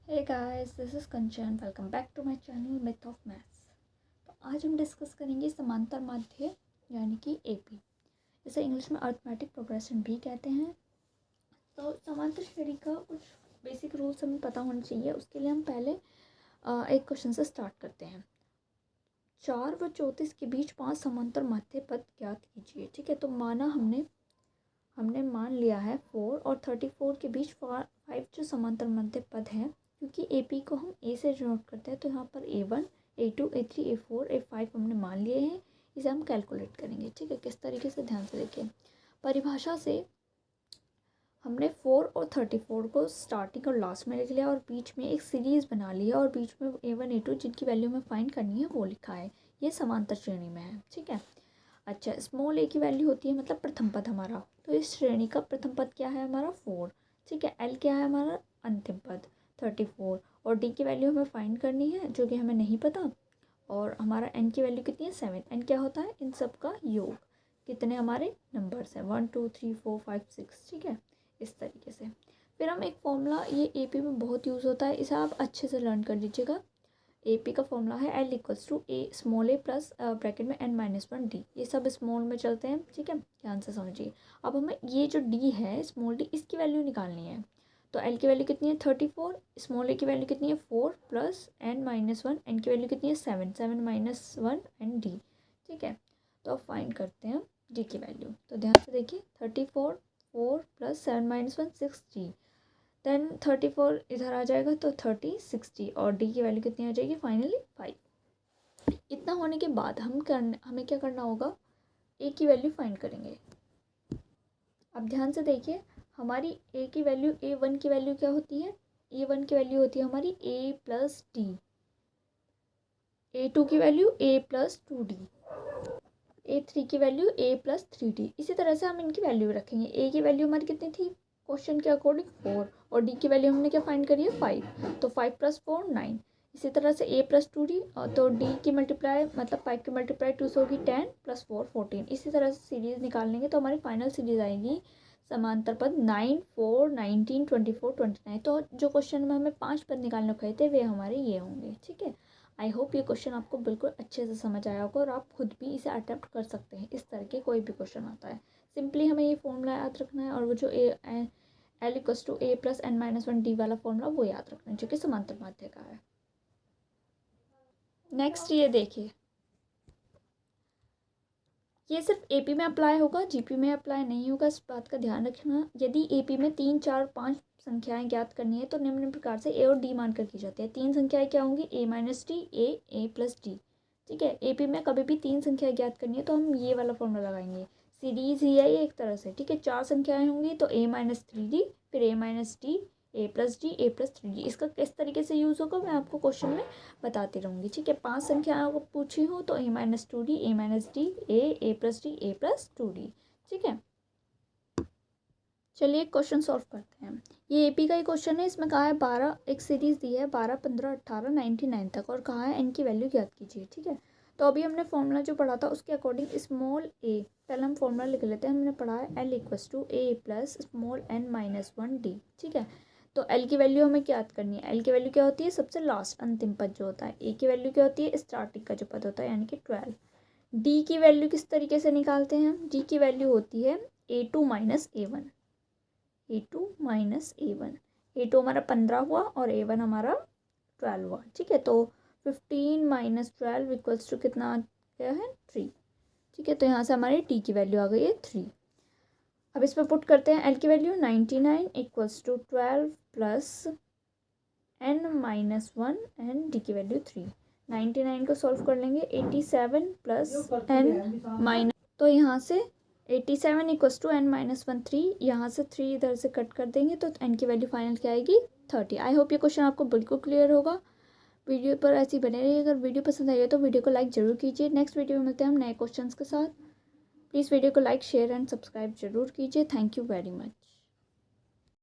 Hey guys, this is Kanchan. Welcome back to my channel myth of maths. तो आज हम discuss करेंगे समांतर माध्य यानी कि एपी, इसे इंग्लिश में अरिथमेटिक प्रोग्रेशन भी कहते हैं। तो समांतर श्रेणी का कुछ बेसिक रूल्स हमें पता होना चाहिए। उसके लिए हम पहले एक क्वेश्चन से स्टार्ट करते हैं। 4 व 34 के बीच 5 समांतर माध्य पद ज्ञात कीजिए। ठीक है, तो माना हमने मान लिया है 4 और 34 के बीच 5 जो समांतर माध्य पद हैं, क्योंकि AP को हम A से डिनोट करते हैं, तो यहाँ पर A1, A2, A3, A4, A5 हमने मान लिए हैं। इसे हम कैलकुलेट करेंगे। ठीक है, किस तरीके से, ध्यान से देखिए। परिभाषा से हमने 4 और 34 को स्टार्टिंग और लास्ट में लिख लिया और बीच में एक सीरीज़ बना ली है और बीच में A1, A2 जिनकी वैल्यू हमें फाइंड करनी है वो लिखा है। ये समांतर श्रेणी में है। ठीक है, अच्छा, स्मॉल a की वैल्यू होती है मतलब प्रथम पद हमारा, तो इस श्रेणी का प्रथम पद क्या है हमारा 4। ठीक है, L क्या है हमारा अंतिम पद 34 और D की वैल्यू हमें फाइंड करनी है जो कि हमें नहीं पता। और हमारा N की वैल्यू कितनी है 7। N क्या होता है, इन सब का योग। कितने हमारे नंबर्स हैं 1 2 3 4 5 6। ठीक है, इस तरीके से। फिर हम एक फॉर्मूला, ये AP में बहुत यूज़ होता है, इसे आप अच्छे से लर्न कर लीजिएगा। AP का फॉर्मूला है L equals to A small a plus bracket में N-1D। ये सब स्मॉल में चलते हैं। ठीक है, ध्यान से समझिए। अब हमें ये जो D है स्मॉल d, इसकी वैल्यू निकालनी है। तो L की वैल्यू कितनी है 34, स्मॉल a की वैल्यू कितनी है 4 प्लस N-1, N की वैल्यू कितनी है 7, 7 - 1 एंड D। ठीक है, तो अब फाइंड करते हैं D की वैल्यू। तो ध्यान से देखिए 34, 4 प्लस 7 - 1 6D। देन 34 इधर आ जाएगा तो 30 60 और D की वैल्यू कितनी आ जाएगी फाइनली 5। इतना होने के बाद हमें क्या करना होगा, A की वैल्यू फाइंड करेंगे। अब ध्यान से देखिए, हमारी A की वैल्यू A1 की वैल्यू क्या होती है, A1 की वैल्यू होती है हमारी A प्लस D, A2 की value A plus 2D, A3 की वैल्यू A प्लस 3D। इसी तरह से हम इनकी वैल्यू रखेंगे। A की वैल्यू हमारी कितनी थी क्वेश्चन के अकॉर्डिंग 4 और D की वैल्यू हमने क्या फाइंड करी है 5, तो 5 + 4 9। इसी तरह से A प्लस 2D, तो D की मल्टीप्लाई मतलब 5 की मल्टीप्लाई 2 से होगी 10 + 4 14। इसी तरह से सीरीज़ निकाल लेंगे तो हमारी फाइनल सीरीज़ आएगी समांतर पद 9 4 19 24 29। तो जो क्वेश्चन में हमें 5 पद निकालने कहे थे वे हमारे ये होंगे। ठीक है, आई होप ये क्वेश्चन आपको बिल्कुल अच्छे से समझ आया होगा और आप खुद भी इसे अटेम्प्ट कर सकते हैं। इस तरह के कोई भी क्वेश्चन आता है, सिंपली हमें ये फॉर्मूला याद रखना है और वो जो L equals to A plus N-1D वाला फॉर्मूला वो याद रखना है जो कि समांतर माध्य का है। नेक्स्ट ये देखिए, ये सिर्फ AP में अप्लाई होगा, GP में अप्लाई नहीं होगा, इस बात का ध्यान रखना। यदि AP में 3 4 5 संख्याएं ज्ञात करनी है तो निम्न प्रकार से A और D मानकर की जाती है। 3 संख्याएं क्या होंगी, A-D, A प्लस D। ठीक है, AP में कभी भी 3 संख्याएं ज्ञात करनी है तो हम ये वाला फॉर्मूला लगाएंगे। सीरीज ही है ये एक तरह से। ठीक है, 4 संख्याएं होंगी तो A-3D, फिर A-D, A plus D, A plus 3D। इसका किस तरीके से यूज़ होगा मैं आपको क्वेश्चन में बताती रहूँगी। ठीक है, 5 संख्याओं को पूछी हो तो A-2D, A-D, A plus D, A plus 2D। ठीक है, चलिए क्वेश्चन सॉल्व करते हैं। ये AP का ही क्वेश्चन है। इसमें कहा है 12, एक सीरीज़ दी है 12 15 18 99 तक और कहा है N की वैल्यू ज्ञात कीजिए। ठीक है, तो अभी हमने फॉर्मूला जो पढ़ा था उसके अकॉर्डिंग स्मॉल a, पहले हम फॉर्मूला लिख लेते हैं। हमने पढ़ा है L equals to A plus small N-1D। ठीक है, तो L की वैल्यू हमें ज्ञात करनी है। L की वैल्यू क्या होती है, सबसे लास्ट अंतिम पद जो होता है। A की वैल्यू क्या होती है, स्टार्टिंग का जो पद होता है यानी कि 12। D की वैल्यू किस तरीके से निकालते हैं हम, D की वैल्यू होती है A2 minus A1, A2 minus A1। A2 हमारा 15 हुआ और A1 हमारा 12 हुआ। ठीक है, तो 15 - 12 इक्वल्स टू कितना क्या है 3। ठीक है, तो यहाँ से हमारी टी की वैल्यू आ गई है 3। अब इसमें पुट करते हैं L की value 99 equals to 12 plus N-1 and D की वैल्यू 3। 99 को सॉल्व कर लेंगे 87 प्लस N-, तो यहाँ से 87 इक्वल्स टू N-1 3, यहाँ से 3 इधर से कट कर देंगे तो N की वैल्यू फाइनल क्या आएगी 30। आई होप ये क्वेश्चन आपको बिल्कुल क्लियर होगा। वीडियो पर ऐसी बने रहिए। अगर वीडियो पसंद आई हो तो वीडियो को लाइक ज़रूर कीजिए। नेक्स्ट वीडियो में मिलते हैं हम नए क्वेश्चंस के साथ। प्लीज़ वीडियो को लाइक शेयर एंड सब्सक्राइब जरूर कीजिए। Thank you very much.